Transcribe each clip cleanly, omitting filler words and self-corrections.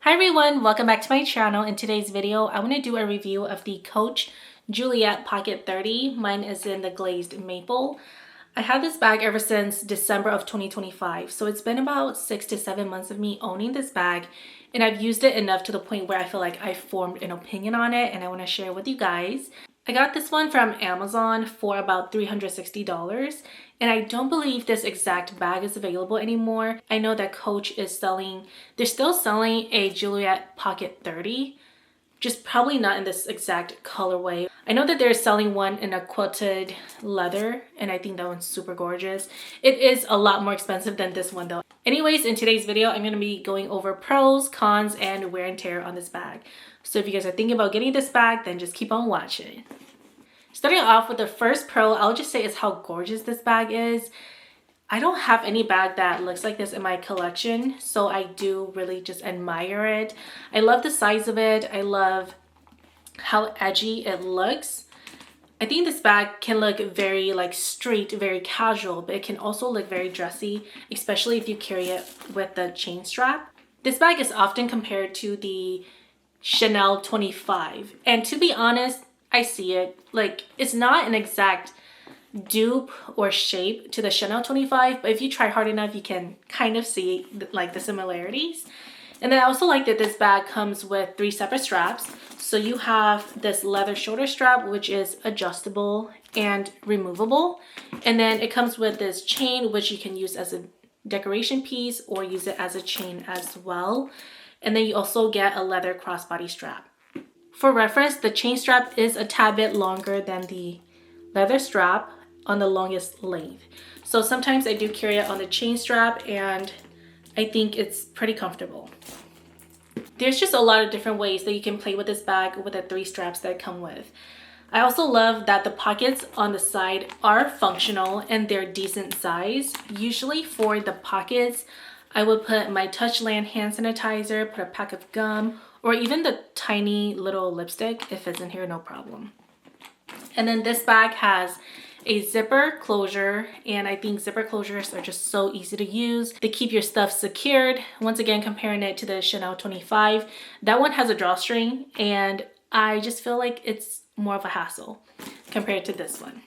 Hi everyone, welcome back to my channel. In today's video, I want to do a review of the Coach Juliet Pocket 30. Mine is in the glazed maple. I had this bag ever since December of 2025, so it's been about 6 to 7 months of me owning this bag, and I've used it enough to the point where I feel like I've formed an opinion on it and I want to share with you guys. I got this one from Amazon for about $360, and I don't believe this exact bag is available anymore. I know that Coach is they're still selling a Juliet Pocket 30, just probably not in this exact colorway. I know that they're selling one in a quilted leather, and I think that one's super gorgeous. It is a lot more expensive than this one though. Anyways, in today's video, I'm going to be going over pros, cons, and wear and tear on this bag. So if you guys are thinking about getting this bag, then just keep on watching. Starting off with the first pro, I'll just say is how gorgeous this bag is. I don't have any bag that looks like this in my collection, so I do really just admire it. I love the size of it. I love how edgy it looks. I think this bag can look very straight, very casual, but it can also look very dressy, especially if you carry it with the chain strap. This bag is often compared to the Chanel 25, and to be honest, I see it. It's not an exact dupe or shape to the Chanel 25, but if you try hard enough, you can kind of see the similarities. And then I also like that this bag comes with 3 separate straps. So you have this leather shoulder strap, which is adjustable and removable. And then it comes with this chain, which you can use as a decoration piece or use it as a chain as well. And then you also get a leather crossbody strap. For reference, the chain strap is a tad bit longer than the leather strap on the longest length. So sometimes I do carry it on the chain strap, and I think it's pretty comfortable. There's just a lot of different ways that you can play with this bag with the 3 straps that come with. I also love that the pockets on the side are functional and they're decent size. Usually for the pockets, I would put my Touchland hand sanitizer, put a pack of gum, or even the tiny little lipstick. If it's in here, no problem. And then this bag has a zipper closure, and I think zipper closures are just so easy to use. They keep your stuff secured. Once again, comparing it to the Chanel 25, that one has a drawstring, and I just feel like it's more of a hassle compared to this one.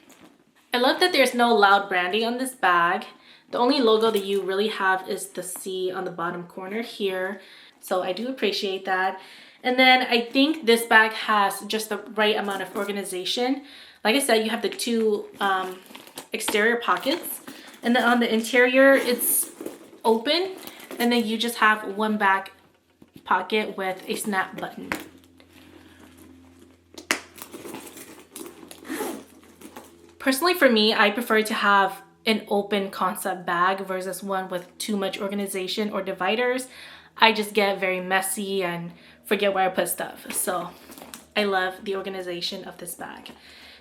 I love that there's no loud branding on this bag. The only logo that you really have is the C on the bottom corner here. So I do appreciate that. And then I think this bag has just the right amount of organization. Like I said, you have the 2 exterior pockets. And then on the interior, it's open. And then you just have one back pocket with a snap button. Personally, for me, I prefer to have an open concept bag versus one with too much organization or dividers. I just get very messy and forget where I put stuff. So I love the organization of this bag.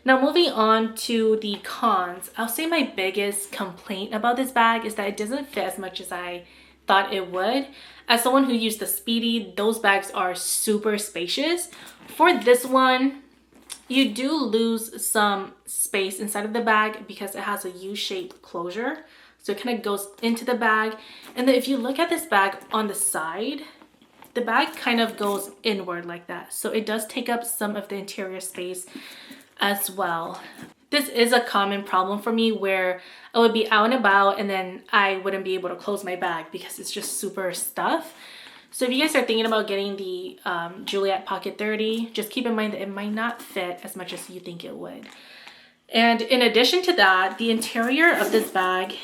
Now moving on to the cons, I'll say my biggest complaint about this bag is that it doesn't fit as much as I thought it would. As someone who used the Speedy, those bags are super spacious. For this one, you do lose some space inside of the bag because it has a U-shaped closure. So it kind of goes into the bag. And then if you look at this bag on the side, the bag kind of goes inward like that. So it does take up some of the interior space as well. This is a common problem for me where I would be out and about and then I wouldn't be able to close my bag because it's just super stuffed. So if you guys are thinking about getting the Juliet Pocket 30, just keep in mind that it might not fit as much as you think it would. And in addition to that, the interior of this bag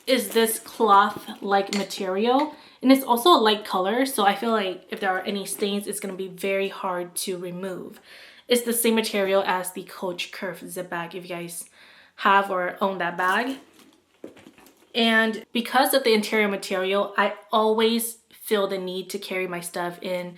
is this cloth-like material, and it's also a light color, so I feel like if there are any stains, it's going to be very hard to remove. It's the same material as the Coach Curve zip bag if you guys have or own that bag. And because of the interior material, I always feel the need to carry my stuff in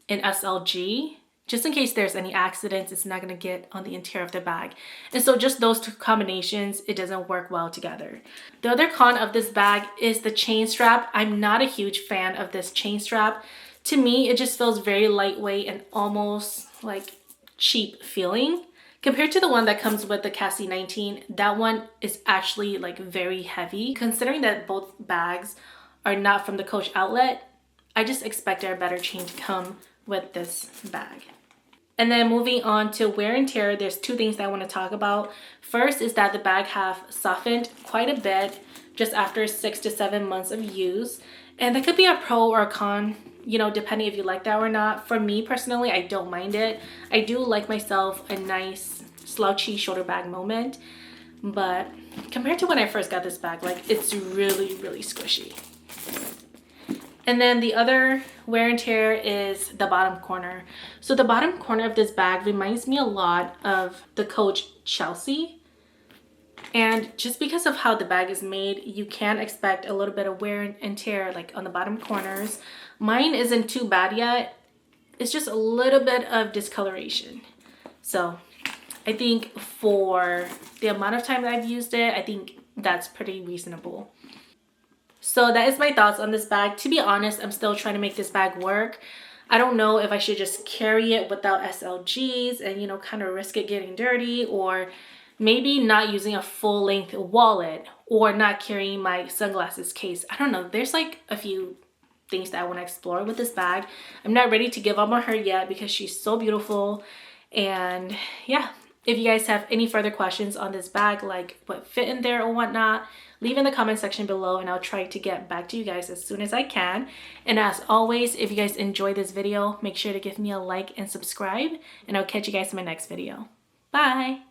an SLG. Just in case there's any accidents, it's not going to get on the interior of the bag. And so just those 2 combinations, it doesn't work well together. The other con of this bag is the chain strap. I'm not a huge fan of this chain strap. To me, it just feels very lightweight and almost cheap feeling. Compared to the one that comes with the Cassie 19, that one is actually very heavy. Considering that both bags are not from the Coach outlet, I just expected a better chain to come with this bag. And then moving on to wear and tear, there's two things that I want to talk about. First is that the bag have softened quite a bit just after 6 to 7 months of use. And that could be a pro or a con, you know, depending if you like that or not. For me personally, I don't mind it. I do like myself a nice slouchy shoulder bag moment. But compared to when I first got this bag, like, it's really, really squishy. And then the other wear and tear is the bottom corner. So the bottom corner of this bag reminds me a lot of the Coach Chelsea. And just because of how the bag is made, you can expect a little bit of wear and tear like on the bottom corners. Mine isn't too bad yet. It's just a little bit of discoloration. So I think for the amount of time that I've used it, I think that's pretty reasonable. So that is my thoughts on this bag. To be honest, I'm still trying to make this bag work. I don't know if I should just carry it without SLGs and, you know, kind of risk it getting dirty, or maybe not using a full length wallet, or not carrying my sunglasses case. I don't know. There's like a few things that I want to explore with this bag. I'm not ready to give up on her yet because she's so beautiful. And yeah, if you guys have any further questions on this bag, like what fit in there or whatnot, leave in the comment section below and I'll try to get back to you guys as soon as I can. And as always, if you guys enjoyed this video, make sure to give me a like and subscribe, and I'll catch you guys in my next video. Bye!